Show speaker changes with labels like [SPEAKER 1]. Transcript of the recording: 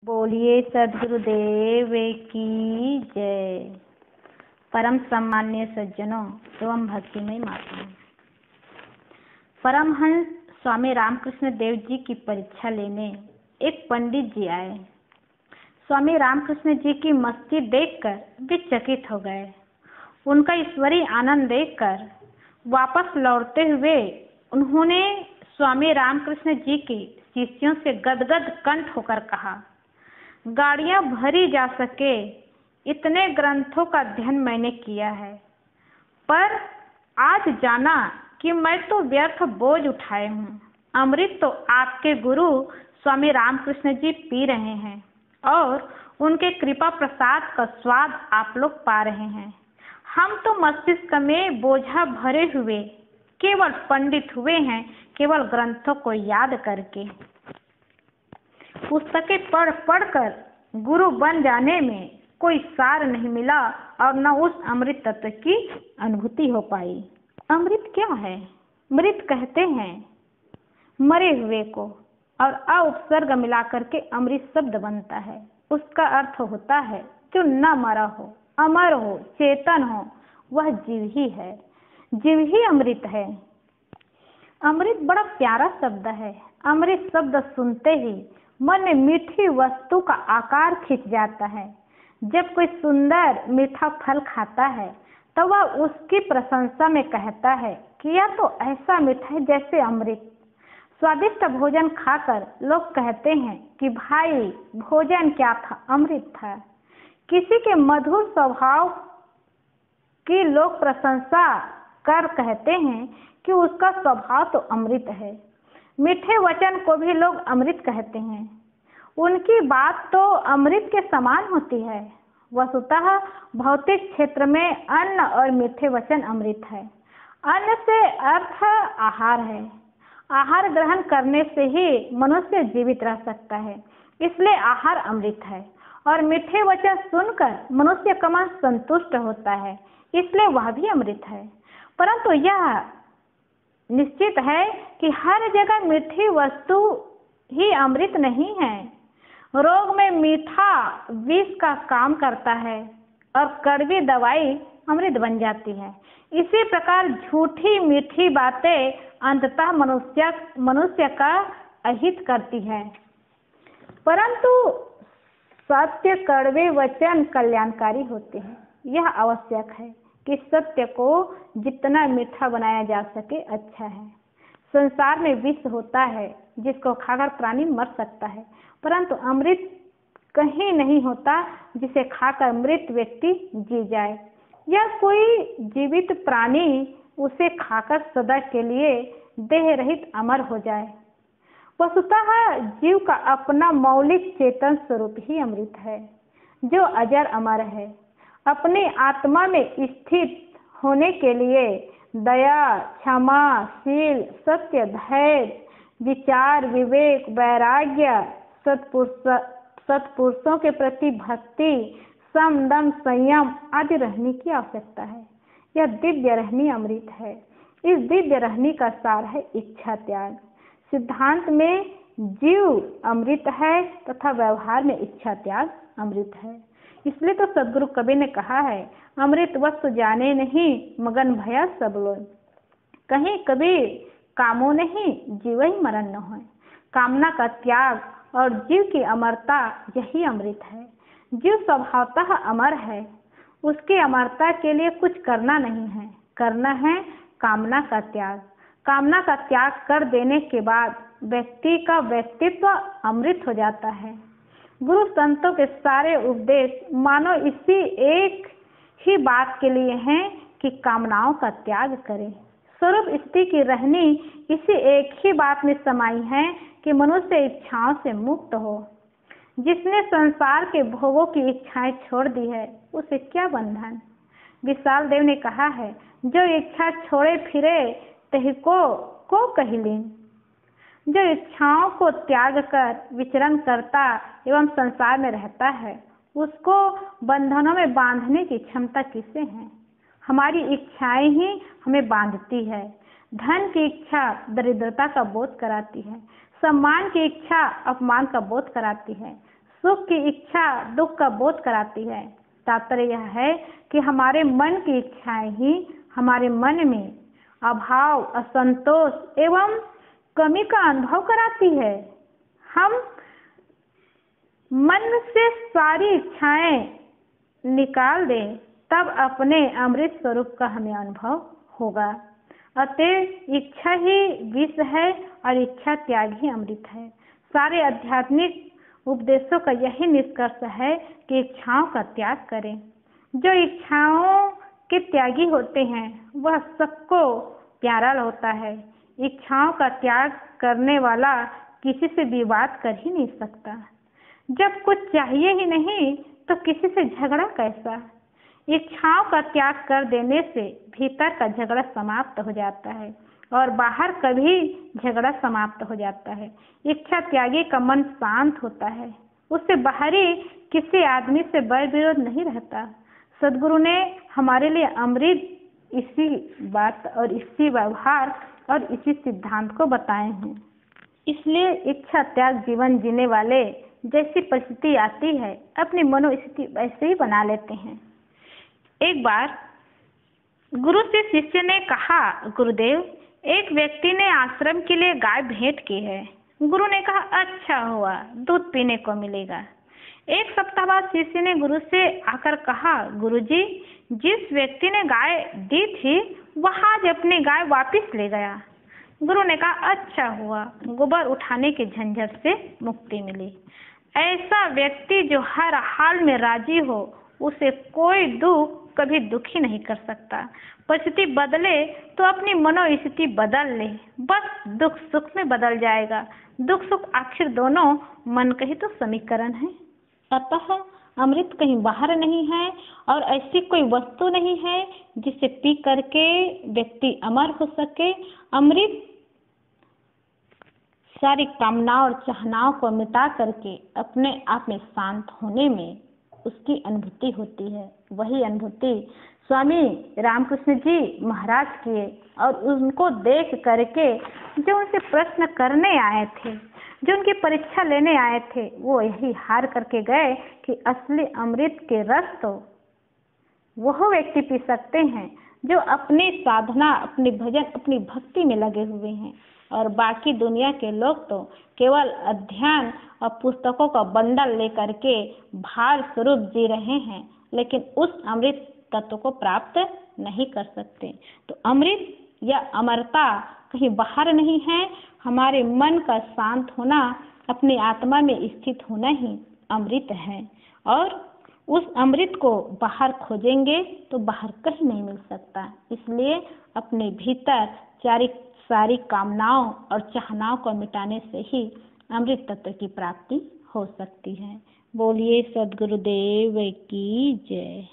[SPEAKER 1] बोलिए सद्गुरुदेव की जय। परम सम्मान्य सज्जनों एवं भक्तिमय माताओं, परमहंस स्वामी रामकृष्ण देव जी की परीक्षा लेने एक पंडित जी आए। स्वामी रामकृष्ण जी की मस्ती देखकर वे चकित हो गए। उनका ईश्वरीय आनंद देखकर वापस लौटते हुए उन्होंने स्वामी रामकृष्ण जी के शिष्यों से गदगद कंठ होकर कहा, गाड़ियां भरी जा सके इतने ग्रंथों का अध्ययन मैंने किया है, पर आज जाना कि मैं तो व्यर्थ बोझ उठाए हूँ। अमृत तो आपके गुरु स्वामी रामकृष्ण जी पी रहे हैं और उनके कृपा प्रसाद का स्वाद आप लोग पा रहे हैं। हम तो मस्तिष्क में बोझा भरे हुए केवल पंडित हुए हैं, केवल ग्रंथों को याद करके। पुस्तकें पढ़ कर गुरु बन जाने में कोई सार नहीं मिला और न उस अमृत तत्व की अनुभूति हो पाई। अमृत क्या है? मृत कहते हैं मरे हुए को, और अ उपसर्ग मिलाकर के अमृत शब्द बनता है। उसका अर्थ होता है जो न मरा हो, अमर हो, चेतन हो, वह जीव ही है। जीव ही अमृत है। अमृत बड़ा प्यारा शब्द है। अमृत शब्द सुनते ही मन में मीठी वस्तु का आकार खिंच जाता है। जब कोई सुंदर मीठा फल खाता है तो वह उसकी प्रशंसा में कहता है कि यह तो ऐसा मीठा है जैसे अमृत। स्वादिष्ट भोजन खाकर लोग कहते हैं कि भाई भोजन क्या था, अमृत था। किसी के मधुर स्वभाव की लोग प्रशंसा कर कहते हैं कि उसका स्वभाव तो अमृत है। मीठे वचन को भी लोग अमृत कहते हैं। उनकी बात तो अमृत के समान होती है। वस्तुतः भौतिक क्षेत्र में अन्न और मीठे वचन अमृत है। अन्न से अर्थ आहार है। आहार ग्रहण करने से ही मनुष्य जीवित रह सकता है, इसलिए आहार अमृत है। और मीठे वचन सुनकर मनुष्य का मन संतुष्ट होता है, इसलिए वह भी अमृत है। परंतु यह निश्चित है कि हर जगह मीठी वस्तु ही अमृत नहीं है। रोग में मीठा विष का काम करता है और कड़वी दवाई अमृत बन जाती है। इसी प्रकार झूठी मीठी बातें अंततः मनुष्य का अहित करती है, परंतु सत्य कड़वे वचन कल्याणकारी होते हैं। यह आवश्यक है कि सत्य को जितना मीठा बनाया जा सके अच्छा है। संसार में विष होता है जिसको खाकर प्राणी मर सकता है, परंतु अमृत कहीं नहीं होता जिसे खाकर मृत व्यक्ति जी जाए या कोई जीवित प्राणी उसे खाकर सदा के लिए देह रहित अमर हो जाए। वस्तुतः जीव का अपना मौलिक चेतन स्वरूप ही अमृत है, जो अजर अमर है। अपनी आत्मा में स्थित होने के लिए दया, क्षमा, शील, सत्य, धैर्य, विचार, विवेक, वैराग्य, सत्पुरुषों के प्रति भक्ति, सम, दम, संयम आदि रहने की आवश्यकता है। यह दिव्य रहनी अमृत है। इस दिव्य रहनी का सार है इच्छा त्याग। सिद्धांत में जीव अमृत है तथा व्यवहार में इच्छा त्याग अमृत है। इसलिए तो सदगुरु कबीर ने कहा है, अमृत वस्तु जाने नहीं मगन भया सब लोग। कहीं कबीर कामो नहीं जीव ही मरण न हो। कामना का त्याग और जीव की अमरता यही अमृत है। जीव स्वभावतः अमर है। उसकी अमरता के लिए कुछ करना नहीं है, करना है कामना का त्याग। कामना का त्याग कर देने के बाद व्यक्ति का व्यक्तित्व अमृत हो जाता है। गुरु संतों के सारे उपदेश मानो इसी एक ही बात के लिए हैं कि कामनाओं का त्याग करें। स्वरूप स्थिति की रहनी इसी एक ही बात में समाई है कि मनुष्य इच्छाओं से मुक्त हो। जिसने संसार के भोगों की इच्छाएं छोड़ दी है उसे क्या बंधन। विशाल देव ने कहा है, जो इच्छा छोड़े फिरे तही को कहिलीन। जो इच्छाओं को त्याग कर विचरण करता एवं संसार में रहता है, उसको बंधनों में बांधने की क्षमता किसे है? हमारी इच्छाएं ही हमें बांधती है। धन की इच्छा दरिद्रता का बोध कराती है। सम्मान की इच्छा अपमान का बोध कराती है। सुख की इच्छा दुख का बोध कराती है। तात्पर्य यह है कि हमारे मन की इच्छाएं ही हमारे मन में अभाव, असंतोष एवं कमी का अनुभव कराती है। हम मन से सारी इच्छाएं निकाल दें तब अपने अमृत स्वरूप का हमें अनुभव होगा। अतः इच्छा ही विष है और इच्छा त्याग ही अमृत है। सारे आध्यात्मिक उपदेशों का यही निष्कर्ष है कि इच्छाओं का त्याग करें। जो इच्छाओं के त्यागी होते हैं वह सबको प्यारा होता है। इच्छाओं का त्याग करने वाला किसी से विवाद कर ही नहीं सकता। जब कुछ चाहिए ही नहीं तो किसी से झगड़ा कैसा। इच्छाओं का त्याग कर देने से भीतर का झगड़ा समाप्त हो जाता है और बाहर का भी झगड़ा समाप्त हो जाता है। इच्छा त्यागी का मन शांत होता है, उससे बाहरी किसी आदमी से बैर विरोध नहीं रहता। सदगुरु ने हमारे लिए अमृत इसी बात और इसी व्यवहार और इसी सिद्धांत को बताए हैं। इसलिए इच्छा त्याग जीवन जीने वाले जैसी परिस्थिति आती है अपनी मनोस्थिति वैसे ही बना लेते हैं। एक बार गुरु से शिष्य ने कहा, गुरुदेव, एक व्यक्ति ने आश्रम के लिए गाय भेंट की है। गुरु ने कहा, अच्छा हुआ, दूध पीने को मिलेगा। एक सप्ताह बाद शिष्य ने गुरु से आकर कहा, गुरुजी, जिस व्यक्ति ने गाय दी थी वह आज अपनी गाय वापस ले गया। गुरु ने कहा, अच्छा हुआ, गोबर उठाने के झंझट से मुक्ति मिली। ऐसा व्यक्ति जो हर हाल में राजी हो उसे कोई दुख कभी दुखी नहीं कर सकता। परिस्थिति बदले तो अपनी मनोस्थिति बदल ले, बस दुख सुख में बदल जाएगा। दुख सुख आखिर दोनों मन का ही तो समीकरण है। अतः अमृत कहीं बाहर नहीं है और ऐसी कोई वस्तु नहीं है जिसे पी करके व्यक्ति अमर हो सके। अमृत सारी कामनाओं और चाहनाओं को मिटा करके अपने आप में शांत होने में उसकी अनुभूति होती है। वही अनुभूति स्वामी रामकृष्ण जी महाराज किए और उनको देख करके जो उनसे प्रश्न करने आए थे, जो उनकी परीक्षा लेने आए थे, वो यही हार करके गए कि असली अमृत के रस तो वह व्यक्ति पी सकते हैं जो अपनी साधना, अपनी भजन, अपनी भक्ति में लगे हुए हैं। और बाकी दुनिया के लोग तो केवल अध्ययन और पुस्तकों का बंडल लेकर के भार स्वरूप जी रहे हैं, लेकिन उस अमृत तत्व को प्राप्त नहीं कर सकते। तो अमृत या अमरता कहीं बाहर नहीं है, हमारे मन का शांत होना, अपनी आत्मा में स्थित होना ही अमृत है। और उस अमृत को बाहर खोजेंगे तो बाहर कहीं नहीं मिल सकता। इसलिए अपने भीतर सारी कामनाओं और चाहनाओं को मिटाने से ही अमृत तत्व की प्राप्ति हो सकती है। बोलिए सद्गुरुदेव की जय।